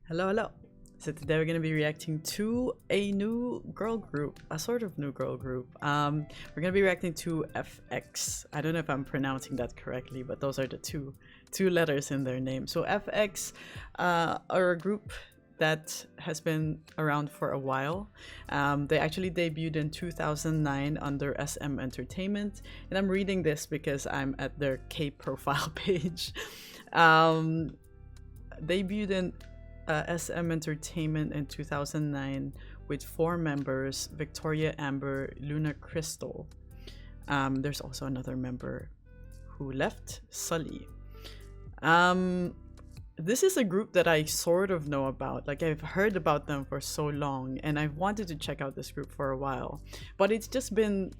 Hello, hello. So today we're gonna be reacting to a new girl group, a sort of new girl group. We're gonna be reacting to FX. I don't know if I'm pronouncing that correctly, but those are the two letters in their name. So FX are a group that has been around for a while. They actually debuted in 2009 under SM Entertainment, and I'm reading this because I'm at their K profile page. Debuted in SM Entertainment in 2009 with 4 members: Victoria Amber, Luna Crystal. There's also another member who left, Sully. This is a group that I sort of know about. Like, I've heard about them for so long, and I've wanted to check out this group for a while, but it's just been,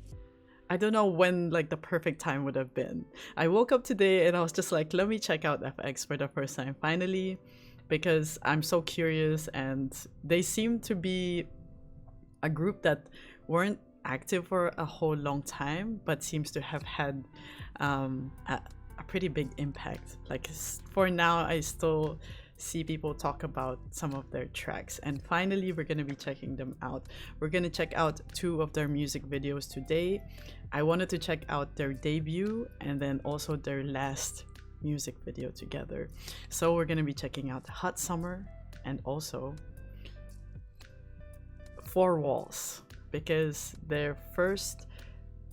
I don't know when like the perfect time would have been. I woke up today and I was just like, let me check out FX for the first time finally, because I'm so curious, and they seem to be a group that weren't active for a whole long time, but seems to have had a pretty big impact. Like, for now, I still see people talk about some of their tracks, and finally we're going to be checking them out. We're going to check out 2 of their music videos today. I wanted to check out their debut and then also their last music video together. So we're going to be checking out Hot Summer and also 4 Walls, because their first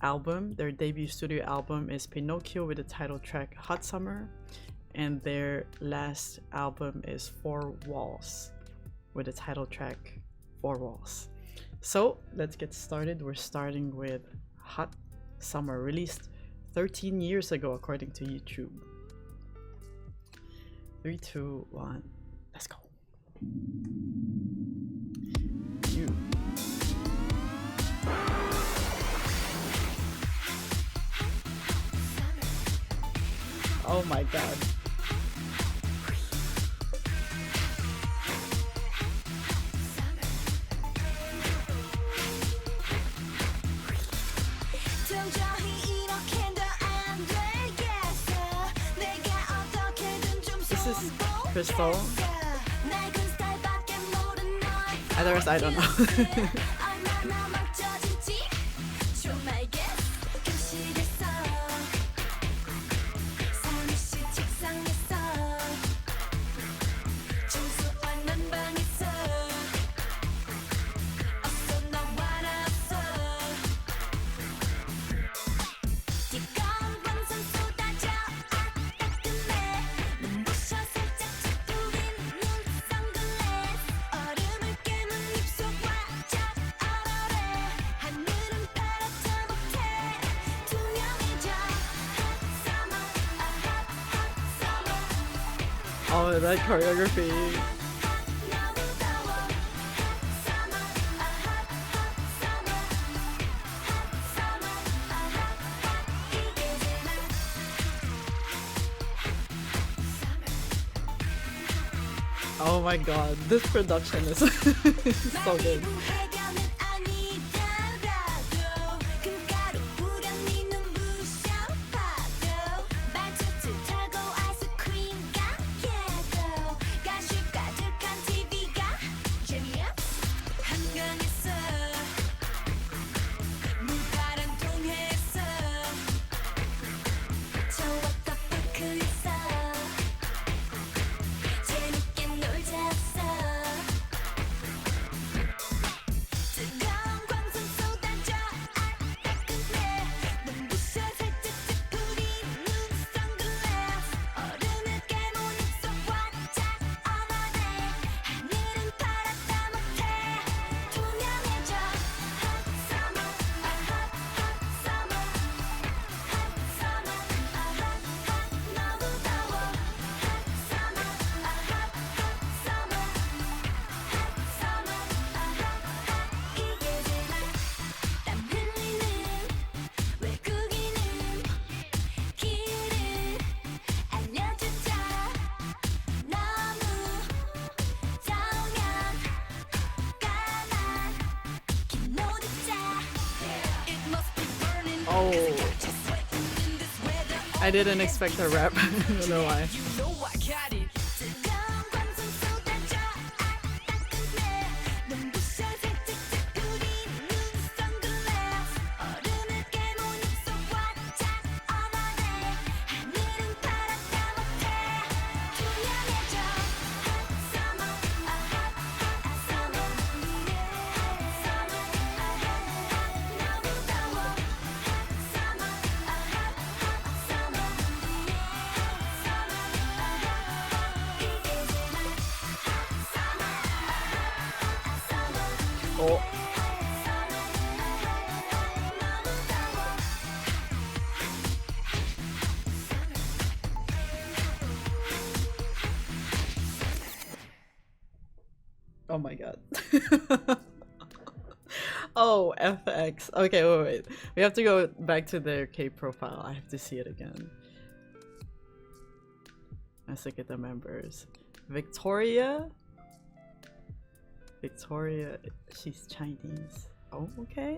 album, their debut studio album, is Pinocchio with the title track Hot Summer, and their last album is 4 Walls with the title track 4 Walls. So let's get started. We're starting with Hot Summer, released 13 years ago according to YouTube. 3, 2, 1, let's go. You. Oh my god. This is Crystal. The rest I don't know. Oh, that choreography. Oh my god, this production is so good. Oh, I didn't expect a rap. I don't know why. Oh. Oh my god. Oh, FX. Okay, wait. We have to go back to their K profile. I have to see it again. Let's look at the members. Victoria? Victoria, she's Chinese. Oh, okay.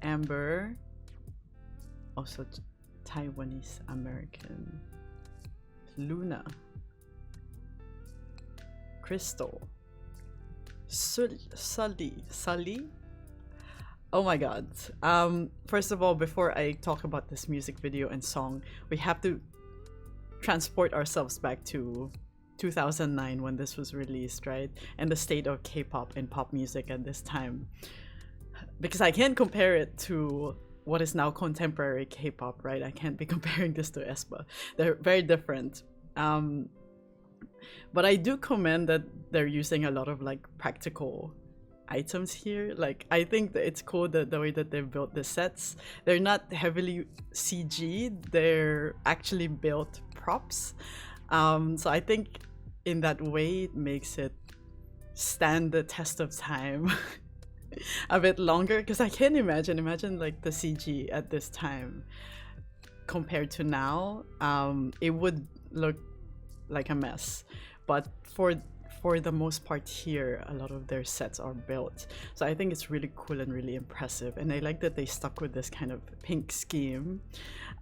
Amber, also Taiwanese American. Luna. Crystal. Sully. Oh my god. First of all, before I talk about this music video and song, we have to transport ourselves back to 2009 when this was released, right? And the state of K-pop and pop music at this time. Because I can't compare it to what is now contemporary K-pop, right? I can't be comparing this to aespa. They're very different. But I do commend that they're using a lot of like practical items here. Like, I think that it's cool that the way that they've built the sets. They're not heavily CG, they're actually built props. So I think in that way it makes it stand the test of time a bit longer, because I can't imagine like the CG at this time compared to now. It would look like a mess, but for the most part here, a lot of their sets are built. So I think it's really cool and really impressive, and I like that they stuck with this kind of pink scheme.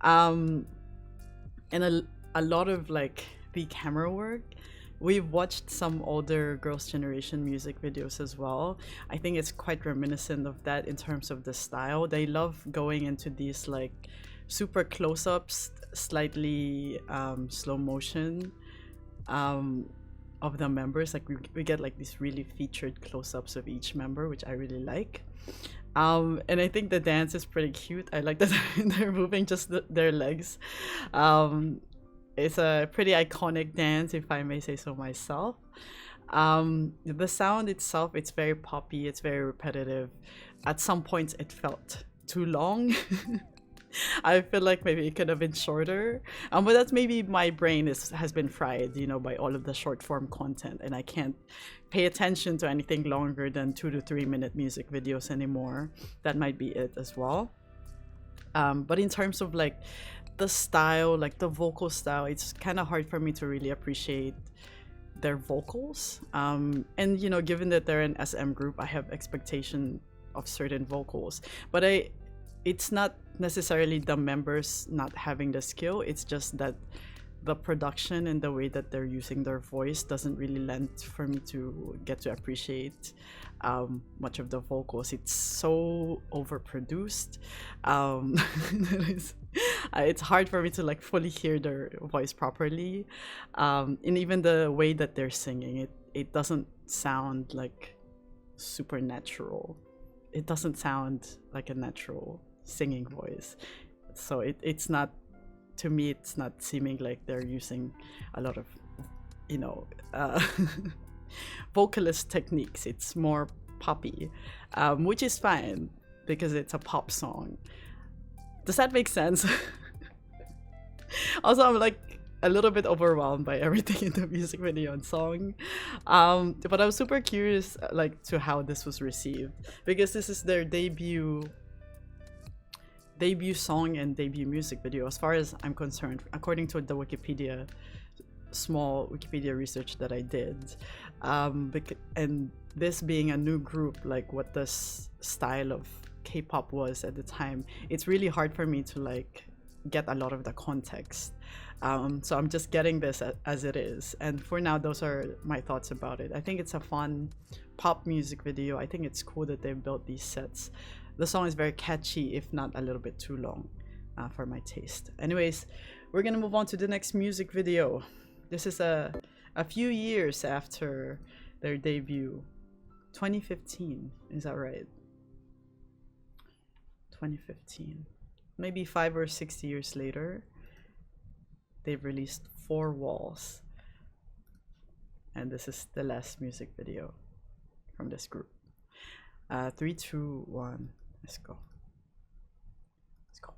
And a lot of like the camera work. We've watched some older Girls' Generation music videos as well. I think it's quite reminiscent of that in terms of the style. They love going into these like super close-ups, slightly slow motion of the members. Like we get like these really featured close-ups of each member, which I really like. And I think the dance is pretty cute. I like that they're moving just their legs. It's a pretty iconic dance, if I may say so myself. The sound itself, it's very poppy, it's very repetitive. At some points it felt too long. I feel like maybe it could have been shorter, but that's maybe my brain has been fried, you know, by all of the short form content, and I can't pay attention to anything longer than 2 to 3 minute music videos anymore. That might be it as well. But in terms of like the style, like the vocal style, it's kind of hard for me to really appreciate their vocals. And you know, given that they're an SM group, I have expectation of certain vocals, but it's not necessarily the members not having the skill, it's just that the production and the way that they're using their voice doesn't really lend for me to get to appreciate much of the vocals. It's so overproduced. It's hard for me to like fully hear their voice properly, and even the way that they're singing, it doesn't sound like super natural. It doesn't sound like a natural singing voice. So it's not, to me, it's not seeming like they're using a lot of, you know, vocalist techniques. It's more poppy, which is fine because it's a pop song. Does that make sense? Also, I'm like a little bit overwhelmed by everything in the music video and song, but I was super curious like to how this was received, because this is their debut song and debut music video as far as I'm concerned, according to the small Wikipedia research that I did. And this being a new group, like what the style of K-pop was at the time, it's really hard for me to like get a lot of the context. So I'm just getting this as it is, and for now those are my thoughts about it. I think it's a fun pop music video. I think it's cool that they've built these sets. The song is very catchy, if not a little bit too long for my taste. Anyways, we're gonna move on to the next music video. This is a few years after their debut. 2015, is that right? 2015. Maybe 5 or 6 years later, they've released 4 Walls. And this is the last music video from this group. 3, 2, 1, let's go. Let's go.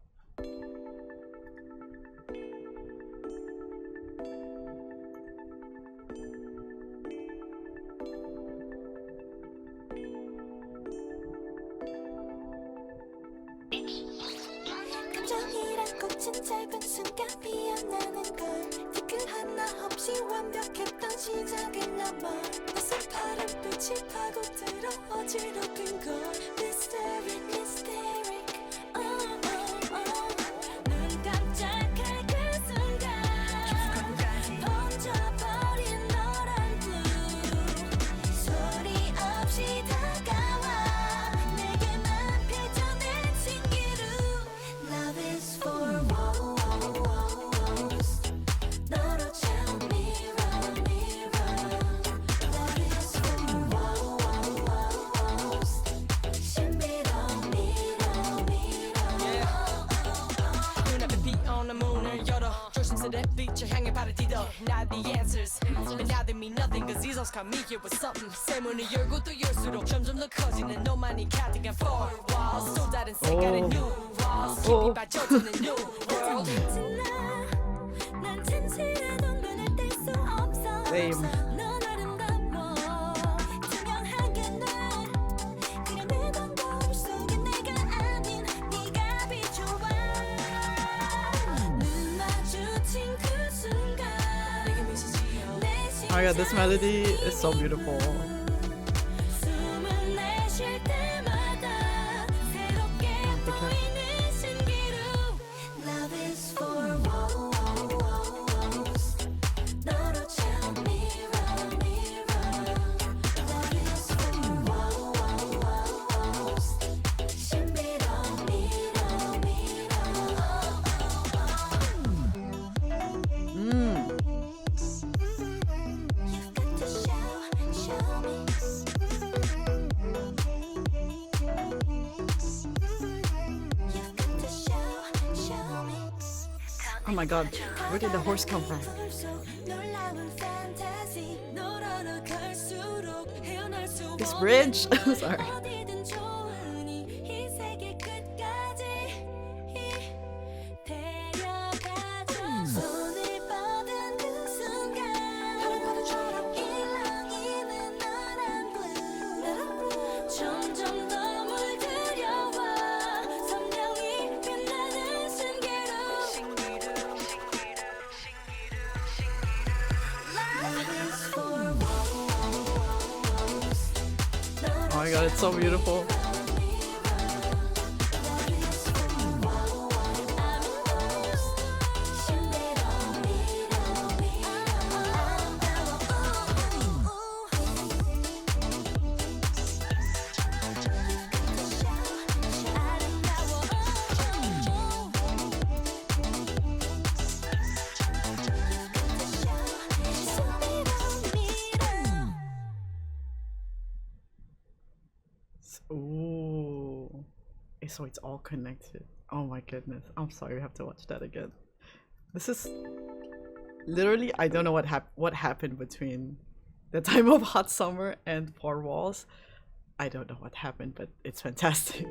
감정이란 꽃은 짧은 순간 피어나는 걸 뒤끝 하나 없이 완벽했던 시작을 넘어 낯선 파란빛이 파고들어 어지럽힌 걸 Mysteric, mysteric 눈 깜짝할 그 순간 번져버린 노란 blue 소리 없이 다가와 내게만 펼쳐낸 신기루 Love is for walls 너로 채운 mirror mirror Love is for walls 신비로운 mirror mirror 눈앞에 빛 on the moon을 열어 조심스레 빛을 향해 발을 디뎌 Not the answers But now they mean nothing Cause these songs come me here with something 새 문을 열고 또 열수록 점점 더 커지는 너만이 가득한 four walls 또 다른 색깔의 new walls 깊이 빠져드는 new world 난 진실해도 눈을 뗄 수 없어 Same. 넌 아름다워 투명하게 난 그냥 내 반가움 속에 내가 아닌 네가 비춰와 눈 마주친 그 순간 내게 미소 지어 내 Oh my god, this melody is so beautiful. 숨을 내쉴 때마다 새롭게 보이는 신기루 Love is for walls 너로 채운 mirror mirror Love is for walls 신비로운 mirror mirror You've got to show me You've got to show me Oh my god, where did the horse come from? This bridge? Sorry. 점점 더 물들여와 선명히 빛나는 신기루 Love is for walls Oh my god, it's so beautiful. Ooh. So it's all connected. Oh my goodness. I'm sorry, we have to watch that again. This is literally, I don't know what happened between the time of Hot Summer and Four Walls. I don't know what happened, but it's fantastic.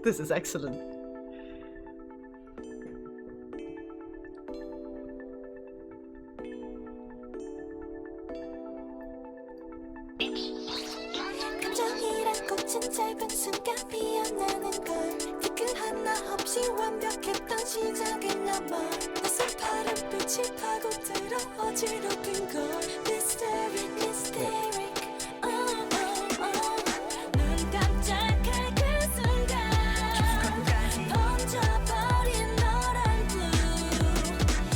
This is excellent. 감정이란 꽃은 짧은 순간 피어나는 걸 뒤끝 하나 없이 완벽했던 시작을 넘어 낯선 파란빛이 파고들어 어지럽힌 걸 Mysteric, mysteric 눈 깜짝할 그 순간 번져버린 노란 blue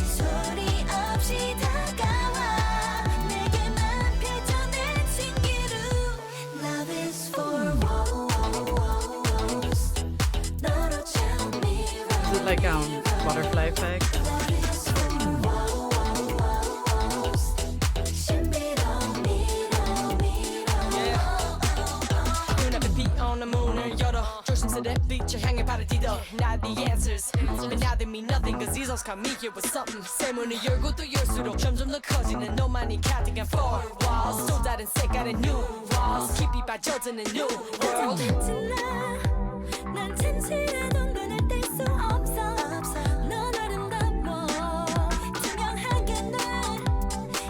소리 없이 다가와 내게만 펼쳐낸 신기루 Love is for walls 너로 채운 mirror Is it like butterfly effect? Love is for walls 신비로운 mirror mirror 눈앞에 빛 on the moon을 열어 조심스레 빛을 향해 발을 디뎌 Not the answers But now they mean nothing Cause these songs come me here with something 새 문을 열고 또 열수록 점점 더 커지는 너만이 가득한 four walls 또 다른 색깔의 new walls 깊이 빠져드는 new world. 난 진실해도 눈을 뗄 수 없어 넌 아름다워 투명하게 난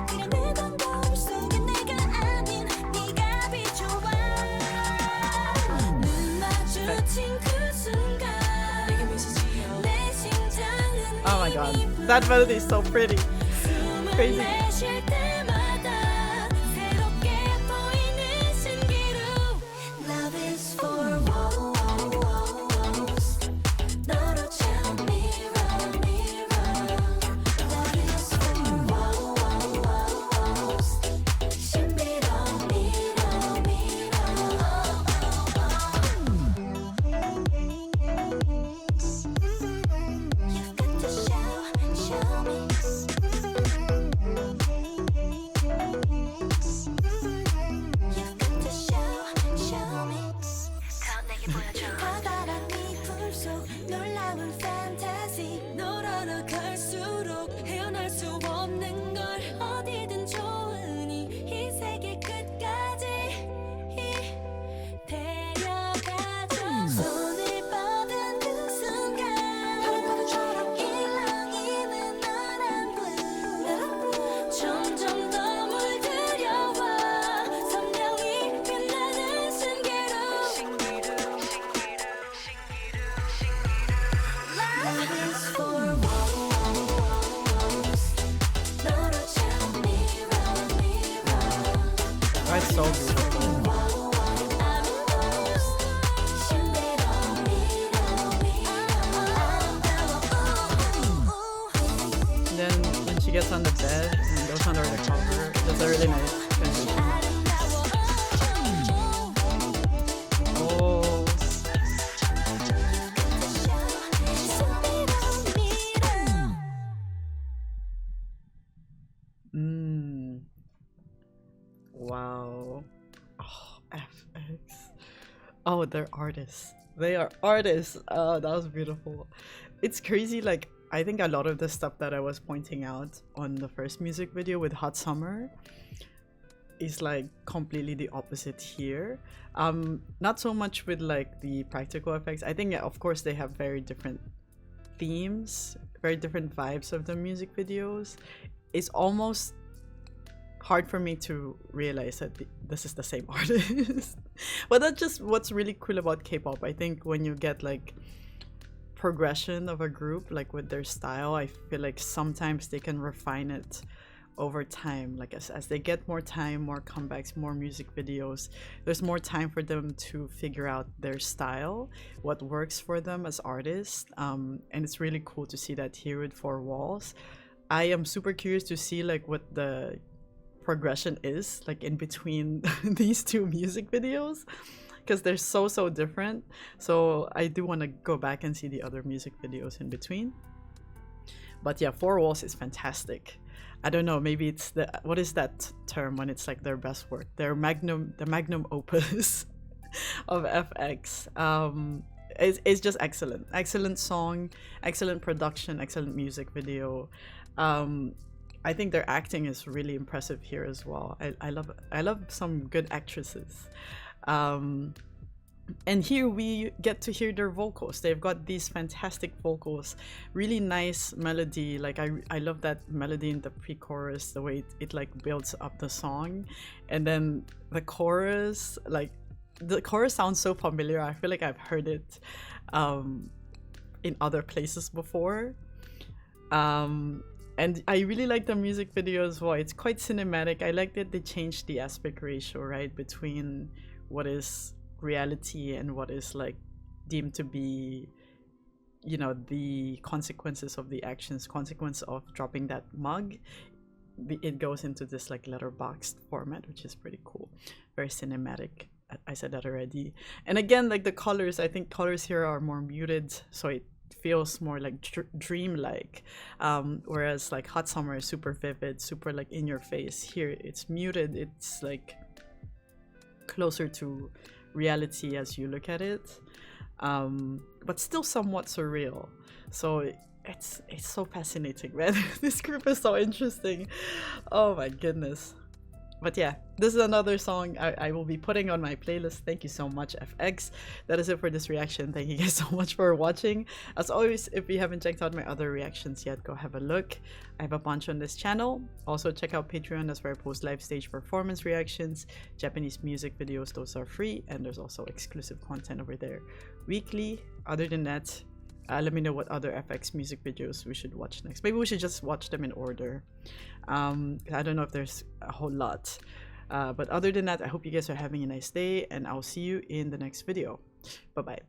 그냥 내 광거울 속에 내가 아닌 네가 비춰와 눈 마주친 그 순간 내게 미소 지어 내 심장은 Oh my god, that melody is so pretty. Crazy. 내쉴 때마다 새롭게 보이는 신기루 Love is for walls 너로 참 mirror mirror Love is for walls 신비로운 mirror You've got to show me You've got to show me 더 내게 보여줘 커다란 네 품속 놀라운 fantasy 널 알아갈수록 헤어날 수 없는 걸 어디든 좋으니 이 세계 끝까지 데려가줘 손을 뻗은 그 순간 파란 파도처럼 일렁이는 너란 blue 점점 더 물들여와 선명히 빛나는 신기루 Love is for walls 너로 참 mirror mirror That's so beautiful. I'm lost 신비로운 Then when she gets on the bed and goes under the cover, that's a really nice transition. Oh, wow. Oh, FX. Oh, they're artists. They are artists. Oh, that was beautiful. It's crazy. Like, I think a lot of the stuff that I was pointing out on the first music video with Hot Summer is like completely the opposite here. Not so much with like the practical effects. I think, of course, they have very different themes, very different vibes of the music videos. It's almost hard for me to realize that this is the same artist. But that's just what's really cool about K-pop. I think when you get like progression of a group, like with their style, I feel like sometimes they can refine it over time. Like as they get more time, more comebacks, more music videos, there's more time for them to figure out their style, what works for them as artists. And it's really cool to see that here with Four Walls. I am super curious to see like what the progression is like in between these two music videos, because they're so different. So I do want to go back and see the other music videos in between. But yeah, Four Walls is fantastic. I don't know, maybe it's the, what is that term when it's like their best work, their the magnum opus of FX. It's just excellent song, excellent production, excellent music video. I think their acting is really impressive here as well. I love some good actresses. And here we get to hear their vocals. They've got these fantastic vocals, really nice melody. Like I love that melody in the pre-chorus, the way it like builds up the song. And then the chorus, like the chorus sounds so familiar. I feel like I've heard it in other places before. And I really like the music video as well. It's quite cinematic. I like that they changed the aspect ratio, right, between what is reality and what is like deemed to be, you know, the consequences of the actions, consequence of dropping that mug. It goes into this like letterboxed format, which is pretty cool. Very cinematic. I said that already. And again, like the colors, I think colors here are more muted, so it feels more like dreamlike, whereas like Hot Summer is super vivid, super like in your face. Here it's muted, it's like closer to reality as you look at it, but still somewhat surreal. So it's so fascinating, man. This group is so interesting. Oh my goodness. But yeah, this is another song I will be putting on my playlist. Thank you so much, FX. That is it for this reaction. Thank you guys so much for watching. As always, if you haven't checked out my other reactions yet, go have a look. I have a bunch on this channel. Also check out Patreon, that's where I post live stage performance reactions, Japanese music videos, those are free, and there's also exclusive content over there weekly. Other than that, let me know what other FX music videos we should watch next. Maybe we should just watch them in order. I don't know if there's a whole lot. But other than that, I hope you guys are having a nice day, and I'll see you in the next video. Bye-bye.